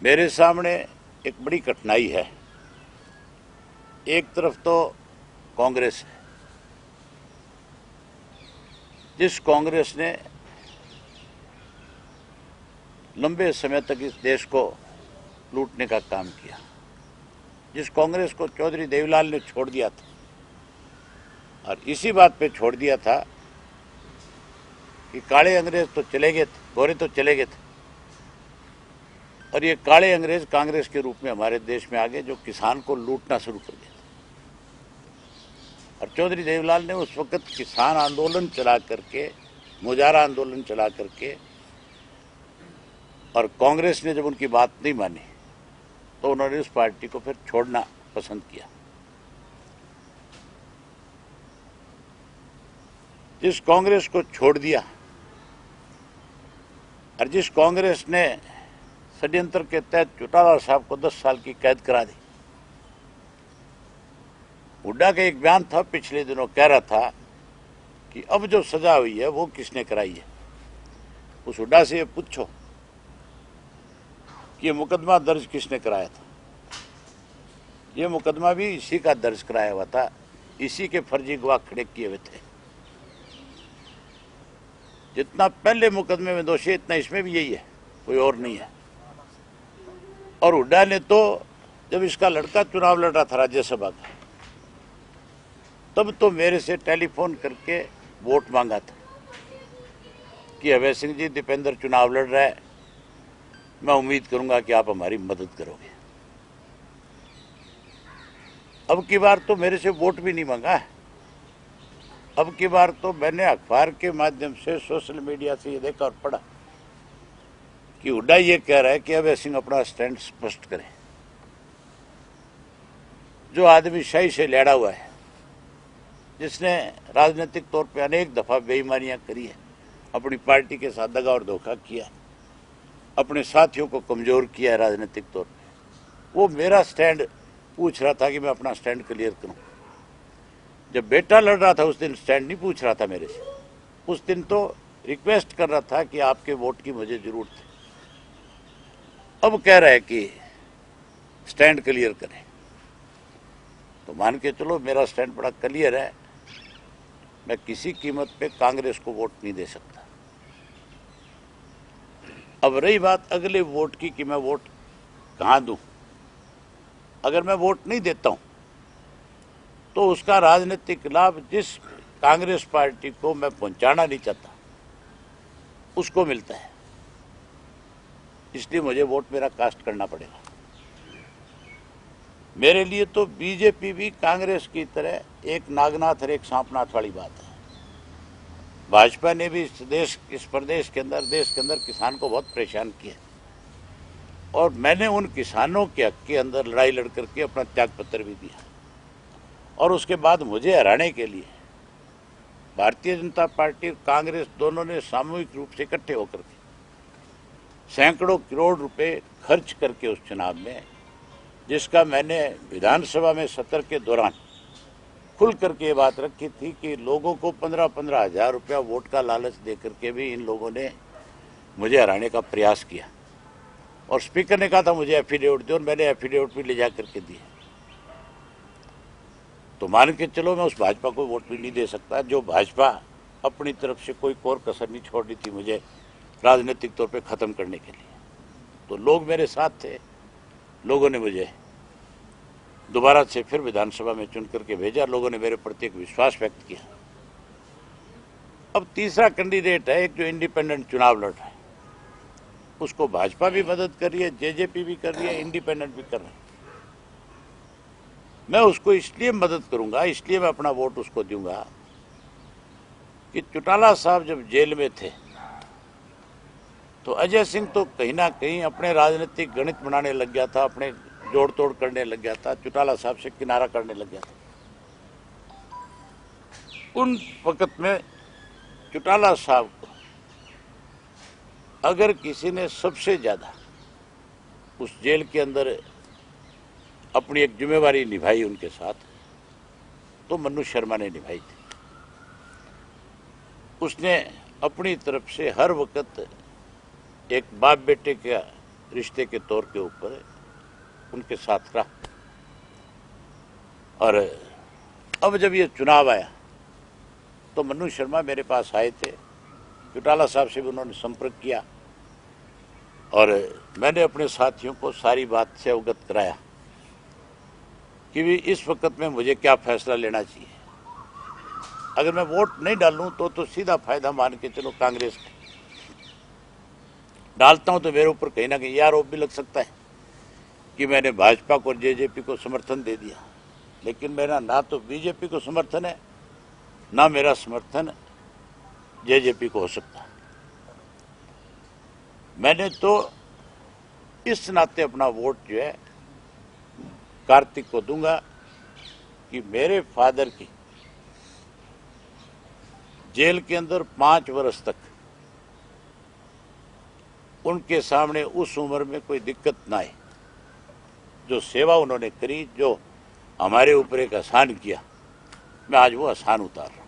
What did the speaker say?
मेरे सामने एक बड़ी कठिनाई है। एक तरफ तो कांग्रेस है, जिस कांग्रेस ने लंबे समय तक इस देश को लूटने का काम किया, जिस कांग्रेस को चौधरी देवीलाल ने छोड़ दिया था, और इसी बात पे छोड़ दिया था कि काले अंग्रेज तो चले गए थे, गोरे तो चले गए थे, और ये काले अंग्रेज कांग्रेस के रूप में हमारे देश में आ गए, जो किसान को लूटना शुरू कर दिया। और चौधरी देवीलाल ने उस वक्त किसान आंदोलन चला करके, मुजाहरा आंदोलन चला करके, और कांग्रेस ने जब उनकी बात नहीं मानी तो उन्होंने उस पार्टी को फिर छोड़ना पसंद किया। जिस कांग्रेस को छोड़ दिया और जिस कांग्रेस ने षड्यंत्र के तहत चौटाला साहब को 10 साल की कैद करा दी। हुड्डा का एक बयान था पिछले दिनों, कह रहा था कि अब जो सजा हुई है वो किसने कराई है। उस हुड्डा से ये पूछो कि ये मुकदमा दर्ज किसने कराया था। ये मुकदमा भी इसी का दर्ज कराया हुआ था, इसी के फर्जी गवाह खड़े किए हुए थे। जितना पहले मुकदमे में दोषी, इतना इसमें भी यही है, कोई और नहीं है। और हुड्डा ने तो जब इसका लड़का चुनाव लड़ रहा था राज्यसभा का, तब तो मेरे से टेलीफोन करके वोट मांगा था कि अभय सिंह जी, दीपेंद्र चुनाव लड़ रहा है, मैं उम्मीद करूंगा कि आप हमारी मदद करोगे। अब की बार तो मेरे से वोट भी नहीं मांगा है। अब की बार तो मैंने अखबार के माध्यम से, सोशल मीडिया से ये देखा और पढ़ा कि हुड्डा ये कह रहा है कि अभय सिंह अपना स्टैंड स्पष्ट करें। जो आदमी शाही से लड़ा हुआ है, जिसने राजनीतिक तौर पे अनेक दफा बेईमानियां करी है, अपनी पार्टी के साथ दगा और धोखा किया, अपने साथियों को कमजोर किया है राजनीतिक तौर पे, वो मेरा स्टैंड पूछ रहा था कि मैं अपना स्टैंड क्लियर करूं। जब बेटा लड़ रहा था उस दिन स्टैंड नहीं पूछ रहा था मेरे से, उस दिन तो रिक्वेस्ट कर रहा था कि आपके वोट की मुझे जरूरत है। अब कह रहा है कि स्टैंड क्लियर करें, तो मान के चलो मेरा स्टैंड बड़ा क्लियर है। मैं किसी कीमत पे कांग्रेस को वोट नहीं दे सकता। अब रही बात अगले वोट की कि मैं वोट कहां दूं। अगर मैं वोट नहीं देता हूं तो उसका राजनीतिक लाभ जिस कांग्रेस पार्टी को मैं पहुंचाना नहीं चाहता उसको मिलता है, इसलिए मुझे वोट मेरा कास्ट करना पड़ेगा। मेरे लिए तो बीजेपी भी कांग्रेस की तरह एक नागनाथ और एक सांपनाथ वाली बात है। भाजपा ने भी इस प्रदेश के अंदर, देश के अंदर किसान को बहुत परेशान किया, और मैंने उन किसानों के हक के अंदर लड़ाई लड़ करके अपना त्यागपत्र भी दिया। और उसके बाद मुझे हराने के लिए भारतीय जनता पार्टी और कांग्रेस दोनों ने सामूहिक रूप से इकट्ठे होकर के सैकड़ों करोड़ रुपए खर्च करके उस चुनाव में, जिसका मैंने विधानसभा में सत्र के दौरान खुल करके ये बात रखी थी कि लोगों को 15-15 हजार रुपया वोट का लालच दे करके भी इन लोगों ने मुझे हराने का प्रयास किया। और स्पीकर ने कहा था मुझे एफिडेविट दो, और मैंने एफिडेविट भी ले जा करके दिए। तो मान के चलो मैं उस भाजपा को वोट भी नहीं दे सकता, जो भाजपा अपनी तरफ से कोई कोर कसर नहीं छोड़ रही थी मुझे राजनीतिक तौर पे खत्म करने के लिए। तो लोग मेरे साथ थे, लोगों ने मुझे दोबारा से फिर विधानसभा में चुन करके भेजा। लोगों ने मेरे प्रति एक विश्वास व्यक्त किया। अब तीसरा कैंडिडेट है एक जो इंडिपेंडेंट चुनाव लड़ रहा है, उसको भाजपा भी मदद कर रही है, जेजेपी भी कर रही है, इंडिपेंडेंट भी कर रहा है। मैं उसको इसलिए मदद करूंगा, इसलिए मैं अपना वोट उसको दूंगा कि चौटाला साहब जब जेल में थे तो अजय सिंह तो कहीं ना कहीं अपने राजनीतिक गणित बनाने लग गया था, अपने जोड़ तोड़ करने लग गया था, चौटाला साहब से किनारा करने लग गया था। उन वक्त में चौटाला साहब को अगर किसी ने सबसे ज्यादा उस जेल के अंदर अपनी एक जिम्मेवारी निभाई उनके साथ, तो मनु शर्मा ने निभाई थी। उसने अपनी तरफ से हर वक्त एक बाप बेटे का रिश्ते के तौर के ऊपर उनके साथ रहा। और अब जब ये चुनाव आया तो मनु शर्मा मेरे पास आए थे, चौटाला साहब से भी उन्होंने संपर्क किया और मैंने अपने साथियों को सारी बात से अवगत कराया कि भी इस वक्त में मुझे क्या फैसला लेना चाहिए। अगर मैं वोट नहीं डालूं तो सीधा फायदा मान के चलो कांग्रेस का, डालता हूं तो मेरे ऊपर कहीं ना कहीं आरोप भी लग सकता है कि मैंने भाजपा को और जेजेपी को समर्थन दे दिया। लेकिन मेरा ना तो बीजेपी को समर्थन है, ना मेरा समर्थन जेजेपी को हो सकता। मैंने तो इस नाते अपना वोट जो है कार्तिक को दूंगा कि मेरे फादर की जेल के अंदर 5 वर्ष तक उनके सामने उस उम्र में कोई दिक्कत ना आए। जो सेवा उन्होंने करी, जो हमारे ऊपर एक एहसान किया, मैं आज वो एहसान उतार रहा हूं।